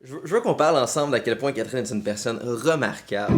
Je veux qu'on parle ensemble d'à quel point Catherine est une personne remarquable.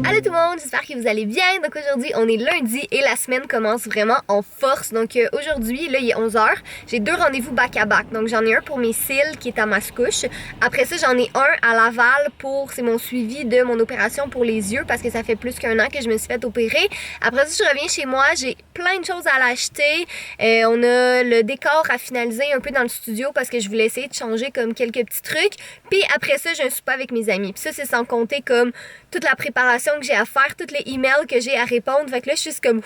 Allô tout le monde, j'espère que vous allez bien. Donc aujourd'hui, on est lundi et la semaine commence vraiment en force. Donc aujourd'hui, là, il est 11h. J'ai deux rendez-vous back-à-back. Donc j'en ai un pour mes cils qui est à Mascouche. Après ça, j'en ai un à Laval c'est mon suivi de mon opération pour les yeux parce que ça fait plus qu'un an que je me suis fait opérer. Après ça, je reviens chez moi. J'ai plein de choses à l'acheter. On a le décor à finaliser un peu dans le studio parce que je voulais essayer de changer comme quelques petits trucs. Puis après ça, j'ai un souper avec mes amis. Puis ça, c'est sans compter comme toute la préparation que j'ai à faire, tous les emails que j'ai à répondre. Fait que là, je suis juste comme,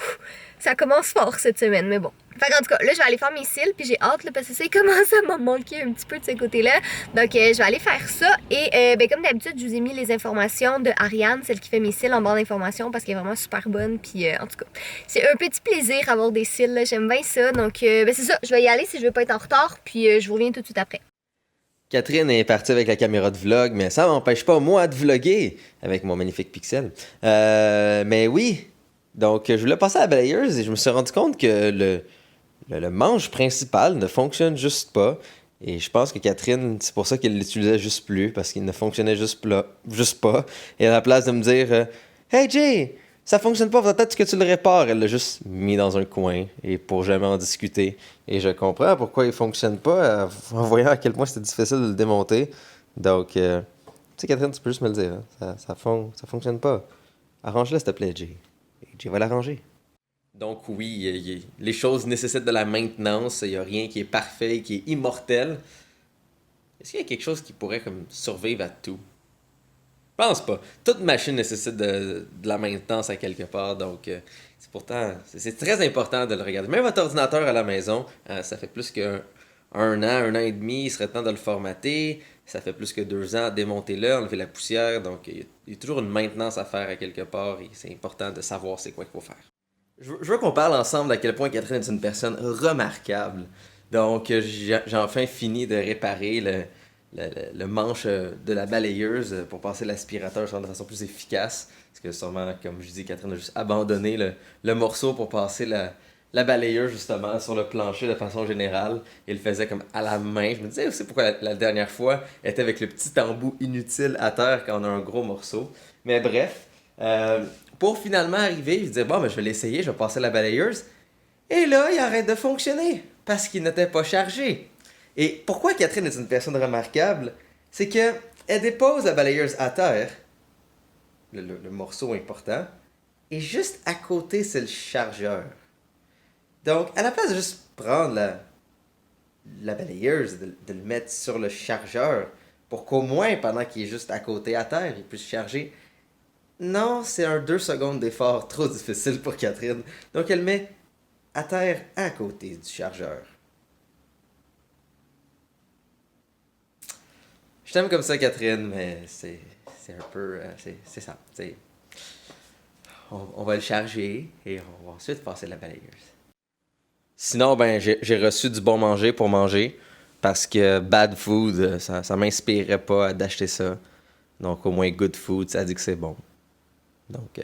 ça commence fort cette semaine, mais bon. Fait qu'en tout cas, là, je vais aller faire mes cils, puis j'ai hâte, là, parce que ça commence à me manquer un petit peu de ce côté-là. Donc, je vais aller faire ça. Et ben, comme d'habitude, je vous ai mis les informations de Ariane, celle qui fait mes cils en barre d'informations, parce qu'elle est vraiment super bonne. Puis, en tout cas, c'est un petit plaisir avoir des cils, là. J'aime bien ça. Donc, ben, c'est ça. Je vais y aller si je veux pas être en retard, puis je vous reviens tout de suite après. Catherine est partie avec la caméra de vlog, mais ça m'empêche pas, moi, de vlogger avec mon magnifique Pixel. Mais oui, donc je voulais passer à la balayeuse et je me suis rendu compte que le manche principal ne fonctionne juste pas. Et je pense que Catherine, c'est pour ça qu'elle l'utilisait juste plus, parce qu'il ne fonctionnait juste pas. Et à la place de me dire Hey Jay, ça fonctionne pas, peut-être que tu le répares, elle l'a juste mis dans un coin et pour jamais en discuter. Et je comprends pourquoi il fonctionne pas en voyant à quel point c'était difficile de le démonter. Donc, tu sais, Catherine, tu peux juste me le dire, hein, ça fonctionne pas. Arrange-le, s'il te plaît, Jay. Et Jay va l'arranger. Donc oui, les choses nécessitent de la maintenance, il n'y a rien qui est parfait, qui est immortel. Est-ce qu'il y a quelque chose qui pourrait comme survivre à tout? Je pense pas. Toute machine nécessite de la maintenance à quelque part, donc c'est très important de le regarder. Même votre ordinateur à la maison, ça fait plus qu'un un an et demi, il serait temps de le formater. Ça fait plus que 2 ans, démontez-le, enlever la poussière, donc il y a toujours une maintenance à faire à quelque part et c'est important de savoir c'est quoi qu'il faut faire. Je veux qu'on parle ensemble d'à quel point Catherine est une personne remarquable. Donc, j'ai enfin fini de réparer le manche de la balayeuse pour passer l'aspirateur de façon plus efficace. Parce que sûrement, comme je dis, Catherine a juste abandonné le morceau pour passer la balayeuse justement sur le plancher de façon générale. Il le faisait comme à la main. Je me disais aussi pourquoi la dernière fois elle était avec le petit embout inutile à terre quand on a un gros morceau. Mais bref, pour finalement arriver, je disais bon, ben, je vais l'essayer, je vais passer la balayeuse. Et là, il arrête de fonctionner parce qu'il n'était pas chargé. Et pourquoi Catherine est une personne remarquable, c'est que elle dépose la balayeuse à terre, le morceau important, et juste à côté, c'est le chargeur. Donc, à la place de juste prendre la balayeuse, de le mettre sur le chargeur, pour qu'au moins, pendant qu'il est juste à côté à terre, il puisse charger. Non, c'est un 2 secondes d'effort trop difficile pour Catherine. Donc, elle met à terre à côté du chargeur. Je t'aime comme ça, Catherine, mais c'est un peu. C'est ça. On va le charger et on va ensuite passer la balayeuse. Sinon, ben, j'ai reçu du bon manger pour manger parce que bad food, ça m'inspirait pas d'acheter ça. Donc, au moins, good food, ça dit que c'est bon. Donc,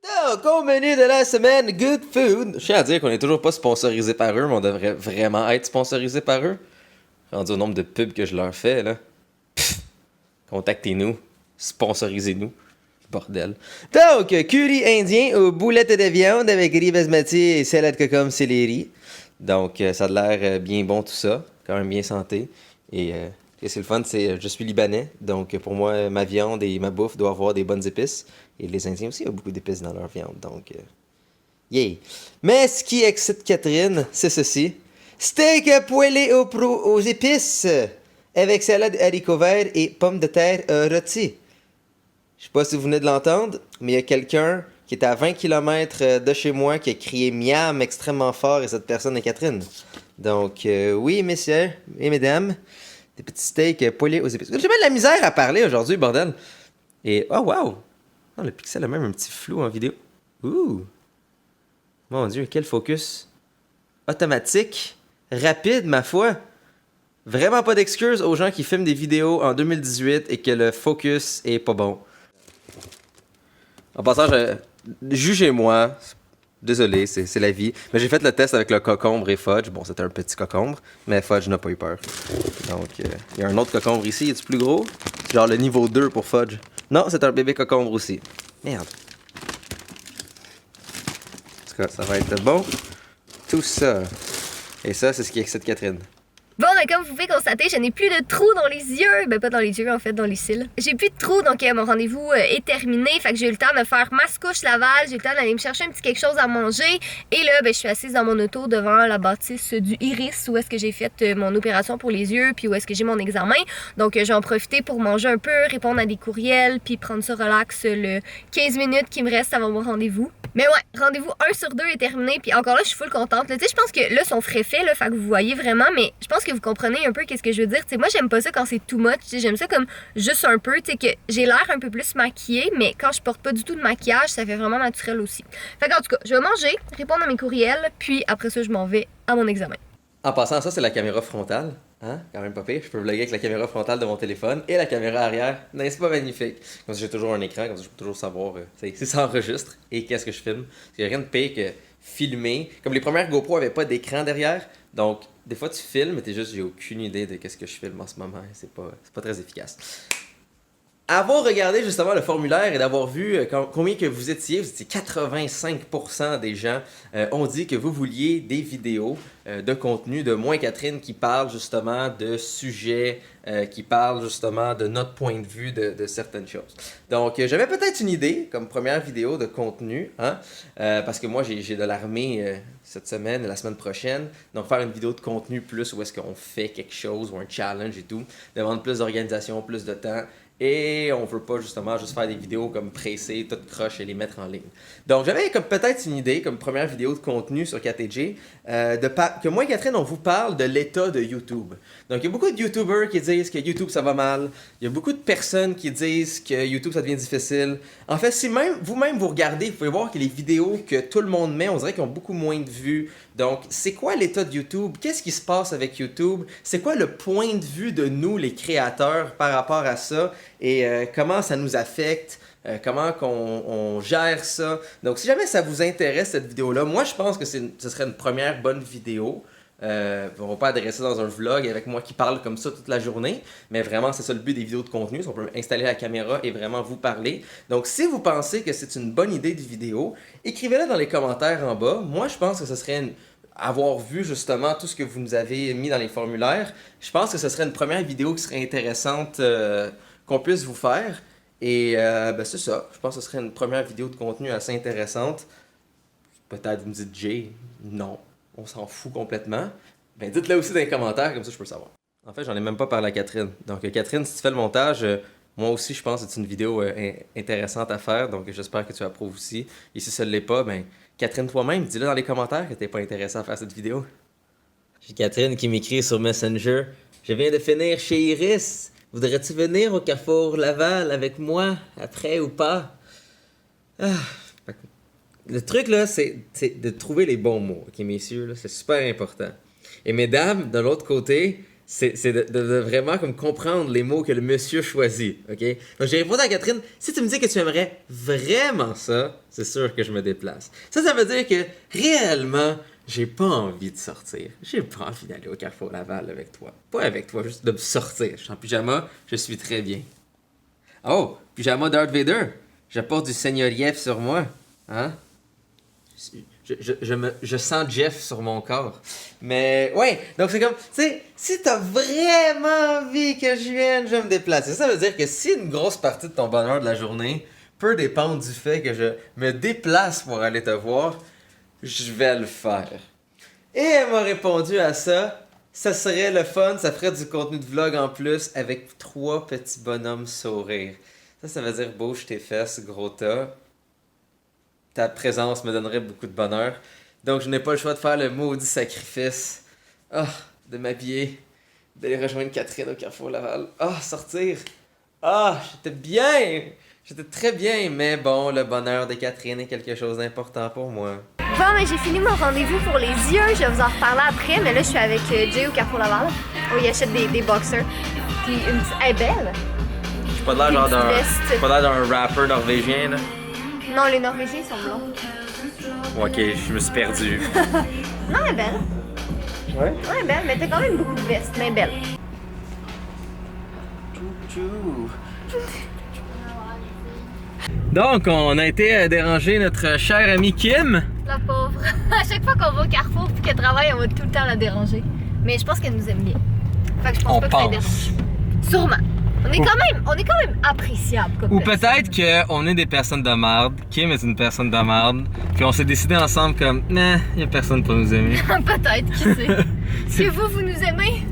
donc, au menu de la semaine, good food. Je tiens à dire qu'on est toujours pas sponsorisé par eux, mais on devrait vraiment être sponsorisé par eux. Rendu au nombre de pubs que je leur fais, là. Contactez-nous. Sponsorisez-nous. Bordel. Donc, curry indien aux boulettes de viande avec riz basmati et salade cocombe céleri. Donc, ça a l'air bien bon tout ça. Quand même bien santé. Et c'est le fun, je suis libanais. Donc, pour moi, ma viande et ma bouffe doivent avoir des bonnes épices. Et les Indiens aussi ont beaucoup d'épices dans leur viande. Donc, yay. Mais ce qui excite Catherine, c'est ceci. Steak poêlé aux épices avec salade haricots verts et pommes de terre rôties. Je sais pas si vous venez de l'entendre, mais il y a quelqu'un qui est à 20 km de chez moi qui a crié miam extrêmement fort et cette personne est Catherine. Donc, oui, messieurs et mesdames, des petits steaks poêlés aux épices. J'ai même de la misère à parler aujourd'hui, bordel. Et, oh wow! Oh, le pixel a même un petit flou en vidéo. Ouh! Mon Dieu, quel focus automatique, rapide, ma foi. Vraiment pas d'excuses aux gens qui filment des vidéos en 2018 et que le focus est pas bon. En passant, jugez-moi. Désolé, c'est la vie. Mais j'ai fait le test avec le cocombre et Fudge. Bon, c'était un petit cocombre, mais Fudge n'a pas eu peur. Donc, il y a un autre cocombre ici. Est-ce plus gros? Genre le niveau 2 pour Fudge. Non, c'est un bébé cocombre aussi. Merde. En tout cas, ça va être bon. Tout ça. Et ça, c'est ce qui excite Catherine. Bon, ben comme vous pouvez constater, je n'ai plus de trous dans les yeux. Ben pas dans les yeux, en fait, dans les cils. J'ai plus de trous, donc mon rendez-vous est terminé. Fait que j'ai eu le temps de faire ma couche Laval, j'ai eu le temps d'aller me chercher un petit quelque chose à manger. Et là, ben je suis assise dans mon auto devant la bâtisse du Iris, où est-ce que j'ai fait mon opération pour les yeux, puis où est-ce que j'ai mon examen. Donc je vais en profiter pour manger un peu, répondre à des courriels, puis prendre ça relax le 15 minutes qui me reste avant mon rendez-vous. Mais ouais, rendez-vous 1 sur 2 est terminé, puis encore là, je suis full contente. Tu sais, je pense que là, son frais fait, là, fait que vous voyez vraiment, mais je pense que vous comprenez un peu qu'est-ce que je veux dire. Tu sais, moi, j'aime pas ça quand c'est too much, tu sais, j'aime ça comme juste un peu, tu sais, que j'ai l'air un peu plus maquillée, mais quand je porte pas du tout de maquillage, ça fait vraiment naturel aussi. Fait qu'en tout cas, je vais manger, répondre à mes courriels, puis après ça, je m'en vais à mon examen. En passant, ça, c'est la caméra frontale. Hein? Quand même pas pire. Je peux vlogger avec la caméra frontale de mon téléphone et la caméra arrière. N'est-ce pas magnifique? Comme ça, j'ai toujours un écran, comme ça, je peux toujours savoir si ça enregistre et qu'est-ce que je filme. Parce qu'il n'y a rien de pire que filmer. Comme les premières GoPro n'avaient pas d'écran derrière. Donc, des fois, tu filmes, mais t'es juste, j'ai aucune idée de qu'est-ce que je filme en ce moment. C'est pas très efficace. Avoir regardé justement le formulaire et d'avoir vu combien que vous étiez 85% des gens ont dit que vous vouliez des vidéos de contenu de moi et Catherine qui parlent justement de sujets, qui parlent justement de notre point de vue de certaines choses. Donc j'avais peut-être une idée comme première vidéo de contenu, hein, parce que moi j'ai de l'armée cette semaine et la semaine prochaine, donc faire une vidéo de contenu plus où est-ce qu'on fait quelque chose ou un challenge et tout, demander plus d'organisation, plus de temps. Et on veut pas justement juste faire des vidéos comme pressées, toutes croches et les mettre en ligne. Donc j'avais comme peut-être une idée comme première vidéo de contenu sur KTG que moi et Catherine on vous parle de l'état de YouTube. Donc il y a beaucoup de YouTubers qui disent que YouTube ça va mal. Il y a beaucoup de personnes qui disent que YouTube ça devient difficile. En fait si même vous-même vous regardez, vous pouvez voir que les vidéos que tout le monde met, on dirait qu'ils ont beaucoup moins de vues. Donc c'est quoi l'état de YouTube? Qu'est-ce qui se passe avec YouTube? C'est quoi le point de vue de nous les créateurs par rapport à ça? Et comment ça nous affecte, comment on gère ça. Donc si jamais ça vous intéresse cette vidéo-là, moi je pense que ce serait une première bonne vidéo. On va pas adresser dans un vlog avec moi qui parle comme ça toute la journée, mais vraiment c'est ça le but des vidéos de contenu, on peut installer la caméra et vraiment vous parler. Donc si vous pensez que c'est une bonne idée de vidéo, écrivez-le dans les commentaires en bas. Moi je pense que ce serait avoir vu justement tout ce que vous nous avez mis dans les formulaires, je pense que ce serait une première vidéo qui serait intéressante qu'on puisse vous faire. Et ben c'est ça. Je pense que ce serait une première vidéo de contenu assez intéressante. Peut-être vous me dites Jay, non, on s'en fout complètement. Ben dites-le aussi dans les commentaires, comme ça je peux le savoir. En fait, j'en ai même pas parlé à Catherine. Donc Catherine, si tu fais le montage, moi aussi je pense que c'est une vidéo intéressante à faire. Donc j'espère que tu approuves aussi. Et si ça ne l'est pas, ben Catherine toi-même, dis-le dans les commentaires que t'es pas intéressé à faire cette vidéo. J'ai Catherine qui m'écrit sur Messenger. Je viens de finir chez Iris. Voudrais-tu venir au Carrefour Laval avec moi, après ou pas? Ah. Le truc, là, c'est de trouver les bons mots, ok, messieurs, là, c'est super important. Et mesdames, de l'autre côté, c'est de vraiment comme comprendre les mots que le monsieur choisit, ok? Donc, j'ai répondu à Catherine, si tu me dis que tu aimerais vraiment ça, c'est sûr que je me déplace. Ça veut dire que, réellement, j'ai pas envie de sortir. J'ai pas envie d'aller au Carrefour Laval avec toi. Pas avec toi, juste de sortir. Je suis en pyjama, je suis très bien. Oh, pyjama Darth Vader. Je porte du Seigneur Jeff sur moi. Hein? Je sens Jeff sur mon corps. Mais, ouais, donc c'est comme, tu sais, si t'as vraiment envie que je vienne, je vais me déplacer. Ça veut dire que si une grosse partie de ton bonheur de la journée peut dépendre du fait que je me déplace pour aller te voir, je vais le faire. Et elle m'a répondu à ça. Ça serait le fun, ça ferait du contenu de vlog en plus avec 3 petits bonhommes sourires. Ça veut dire bouge tes fesses, gros tas. Ta présence me donnerait beaucoup de bonheur. Donc je n'ai pas le choix de faire le maudit sacrifice. De m'habiller, d'aller rejoindre Catherine au Carrefour Laval. Sortir. J'étais bien. J'étais très bien, mais bon, le bonheur de Catherine est quelque chose d'important pour moi. Bon, mais j'ai fini mon rendez-vous pour les yeux. Je vais vous en reparler après, mais là, je suis avec Jay au Carrefour Laval, où il achète des boxers. Puis une petite... Elle est belle. J'ai pas l'air d'un rapper norvégien, là. Non, les Norvégiens sont blonds. Ok, je me suis perdu. Non, elle est belle. Ouais? Ouais, elle est belle, mais t'as quand même beaucoup de vestes, mais belle. Donc, on a été déranger notre chère amie Kim. La pauvre. À chaque fois qu'on va au Carrefour puis qu'elle travaille, on va tout le temps la déranger. Mais je pense qu'elle nous aime bien. Fait que je pense pas que ça la dérange. Sûrement. On est quand même appréciable comme Ou personne. peut-être qu'on est des personnes de merde. Kim est une personne de merde. Puis on s'est décidé ensemble comme, nah, y a personne pour nous aimer. Peut-être, qui sait. Si vous nous aimez,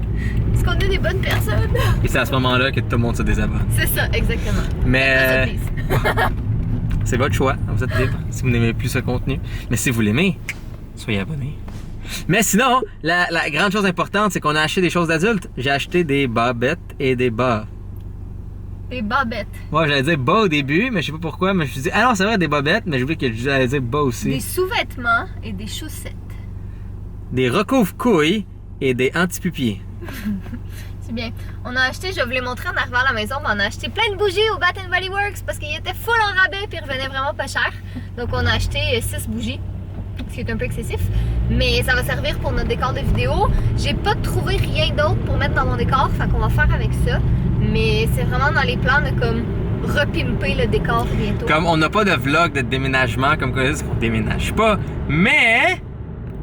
est-ce qu'on est des bonnes personnes? Et c'est à ce moment-là que tout le monde se désabonne. C'est ça, exactement. Mais c'est votre choix, vous êtes libre si vous n'aimez plus ce contenu. Mais si vous l'aimez, soyez abonnés. Mais sinon, la grande chose importante, c'est qu'on a acheté des choses d'adultes. J'ai acheté des bobettes et des bas. Des bobettes. Ouais, j'allais dire bas au début, mais je sais pas pourquoi. Mais je me suis dit, ah non, c'est vrai, des bobettes, mais j'ai oublié que j'allais dire bas aussi. Des sous-vêtements et des chaussettes. Des recouvre-couilles et des anti-pupiers. C'est bien. On a acheté, je vais vous les montrer en arrivant à la maison, mais on a acheté plein de bougies au Bath & Body Works parce qu'il était full en rabais puis il revenait vraiment pas cher. Donc on a acheté 6 bougies, ce qui est un peu excessif. Mais ça va servir pour notre décor de vidéo. J'ai pas trouvé rien d'autre pour mettre dans mon décor, fait qu'on va faire avec ça. Mais c'est vraiment dans les plans de comme repimper le décor bientôt. Comme on n'a pas de vlog de déménagement, comme quoi on déménage pas, mais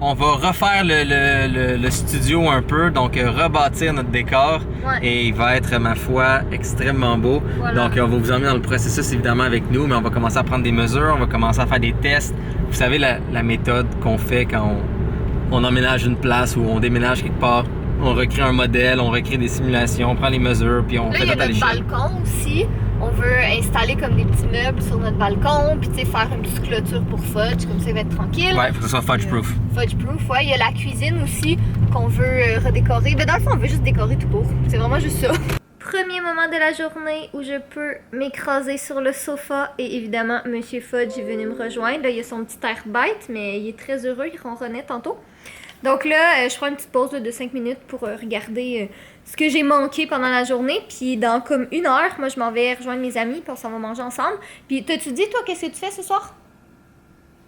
on va refaire le studio un peu, donc rebâtir notre décor. Ouais. Et il va être, ma foi, extrêmement beau. Voilà. Donc on va vous emmener dans le processus évidemment avec nous, mais on va commencer à prendre des mesures, on va commencer à faire des tests. Vous savez la méthode qu'on fait quand on emménage une place ou on déménage quelque part. On recrée un modèle, on recrée des simulations, on prend les mesures, puis on Là, fait il y a tout à notre l'échelle. balcon aussi. On veut installer comme des petits meubles sur notre balcon, puis tu sais, faire une petite clôture pour fudge, comme ça il va être tranquille. Ouais, faut que ce soit fudge-proof. Fudge-proof, ouais. Il y a la cuisine aussi qu'on veut redécorer. Mais dans le fond, on veut juste décorer tout court. C'est vraiment juste ça. Premier moment de la journée où je peux m'écraser sur le sofa et évidemment, Monsieur Fudge est venu me rejoindre. Là, il a son petit air bête, mais il est très heureux, il ronronnait tantôt. Donc là, je prends une petite pause là, de 5 minutes pour regarder ce que j'ai manqué pendant la journée. Puis dans comme 1 heure, moi je m'en vais rejoindre mes amis, puis on s'en va manger ensemble. Puis t'as-tu dit, toi, qu'est-ce que tu fais ce soir?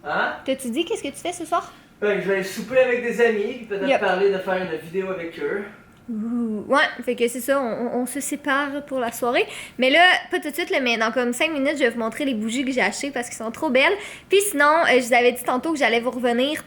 Hein? T'as-tu dit qu'est-ce que tu fais ce soir? Ben, je vais souper avec des amis, puis peut-être Yep. parler de faire une vidéo avec eux. Ouais, fait que c'est ça, on se sépare pour la soirée. Mais là, pas tout de suite, là, mais dans comme 5 minutes, je vais vous montrer les bougies que j'ai achetées parce qu'elles sont trop belles. Puis sinon, je vous avais dit tantôt que j'allais vous revenir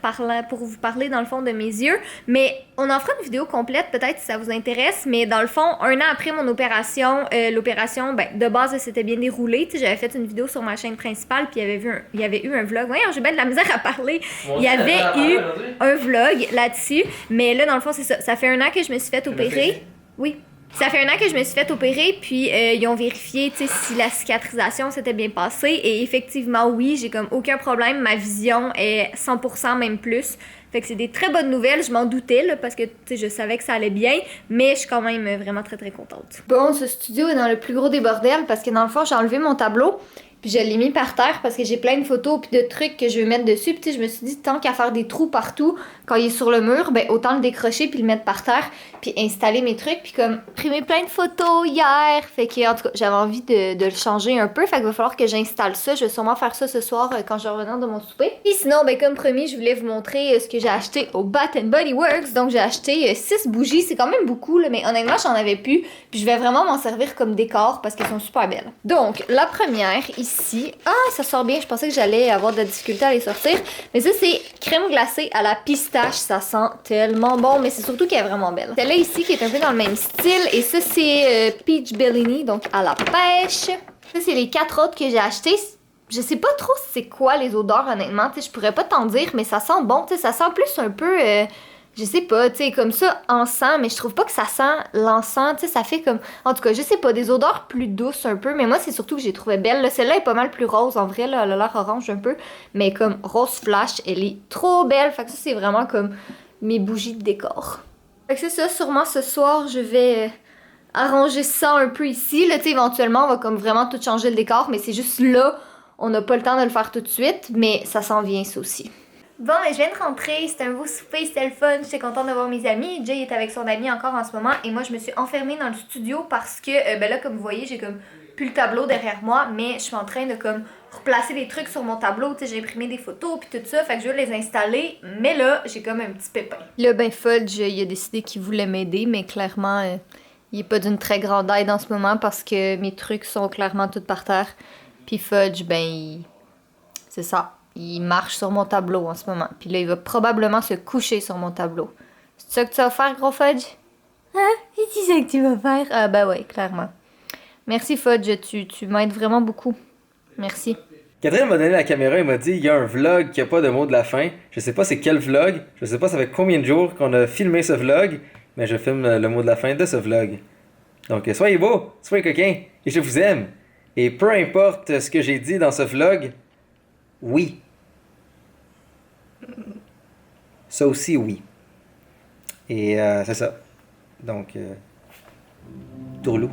pour vous parler dans le fond de mes yeux. Mais on en fera une vidéo complète peut-être si ça vous intéresse. Mais dans le fond, 1 an après mon opération, l'opération, ben, de base, elle s'était bien déroulée. Tu sais, j'avais fait une vidéo sur ma chaîne principale, puis il y avait eu un vlog. Ouais, j'ai bien de la misère à parler. Il y avait eu un vlog là-dessus. Mais là, dans le fond, c'est ça. Ça fait 1 an que je me suis fait opérer. Oui. Ça fait 1 an que je me suis fait opérer, puis ils ont vérifié si la cicatrisation s'était bien passée. Et effectivement, oui, j'ai comme aucun problème. Ma vision est 100%, même plus. Fait que c'est des très bonnes nouvelles. Je m'en doutais, là, parce que je savais que ça allait bien. Mais je suis quand même vraiment très, très contente. Bon, ce studio est dans le plus gros des bordels parce que dans le fond, j'ai enlevé mon tableau. Puis je l'ai mis par terre parce que j'ai plein de photos puis de trucs que je veux mettre dessus. Puis je me suis dit, tant qu'à faire des trous partout quand il est sur le mur, ben autant le décrocher puis le mettre par terre puis installer mes trucs. Puis comme imprimer plein de photos hier. Fait que en tout cas, j'avais envie de le changer un peu. Fait qu'il va falloir que j'installe ça. Je vais sûrement faire ça ce soir quand je reviens de mon souper. Et sinon, ben comme promis, je voulais vous montrer ce que j'ai acheté au Bath & Body Works. Donc j'ai acheté 6 bougies. C'est quand même beaucoup, là, mais honnêtement, j'en avais plus. Puis je vais vraiment m'en servir comme décor parce qu'elles sont super belles. Donc la première ici. Ah, ça sort bien. Je pensais que j'allais avoir de la difficulté à les sortir. Mais ça, c'est crème glacée à la pistache. Ça sent tellement bon. Mais c'est surtout qu'elle est vraiment belle. Celle-là ici qui est un peu dans le même style. Et ça, c'est Peach Bellini, donc à la pêche. Ça, c'est les 4 autres que j'ai achetés. Je sais pas trop c'est quoi les odeurs, honnêtement. T'sais, je pourrais pas t'en dire, mais ça sent bon. T'sais, ça sent plus un peu... je sais pas, tu sais, comme ça, encens, mais je trouve pas que ça sent l'encens, tu sais, ça fait comme... En tout cas, je sais pas, des odeurs plus douces un peu, mais moi, c'est surtout que j'ai trouvé belle. Là, celle-là est pas mal plus rose, en vrai, là, elle a l'air orange un peu, mais comme rose flash, elle est trop belle. Fait que ça, c'est vraiment comme mes bougies de décor. Fait que c'est ça, sûrement ce soir, je vais arranger ça un peu ici. Là, tu sais, éventuellement, on va comme vraiment tout changer le décor, mais c'est juste là, on n'a pas le temps de le faire tout de suite, mais ça s'en vient, ça aussi. Bon, mais je viens de rentrer, c'était un beau souper, c'était le fun, j'étais contente de voir mes amis. Jay est avec son ami encore en ce moment et moi je me suis enfermée dans le studio parce que, ben là comme vous voyez, j'ai comme plus le tableau derrière moi, mais je suis en train de comme replacer des trucs sur mon tableau. Tu sais, j'ai imprimé des photos puis tout ça. Fait que je veux les installer. Mais là, j'ai comme un petit pépin. Là, ben Fudge, il a décidé qu'il voulait m'aider, mais clairement, il est pas d'une très grande aide en ce moment parce que mes trucs sont clairement tous par terre. Puis Fudge, ben, c'est ça. Il marche sur mon tableau en ce moment. Puis là, il va probablement se coucher sur mon tableau. C'est ça que tu vas faire, gros Fudge? Hein? C'est ça que tu vas faire? Ah, ben ouais, clairement. Merci, Fudge. Tu m'aides vraiment beaucoup. Merci. Catherine m'a donné la caméra et m'a dit il y a un vlog qui a pas de mot de la fin. Je sais pas c'est quel vlog. Je sais pas ça fait combien de jours qu'on a filmé ce vlog. Mais je filme le mot de la fin de ce vlog. Donc soyez beaux, soyez coquins. Et je vous aime. Et peu importe ce que j'ai dit dans ce vlog, oui. Ça aussi, oui. Et c'est ça. Donc, tourlou.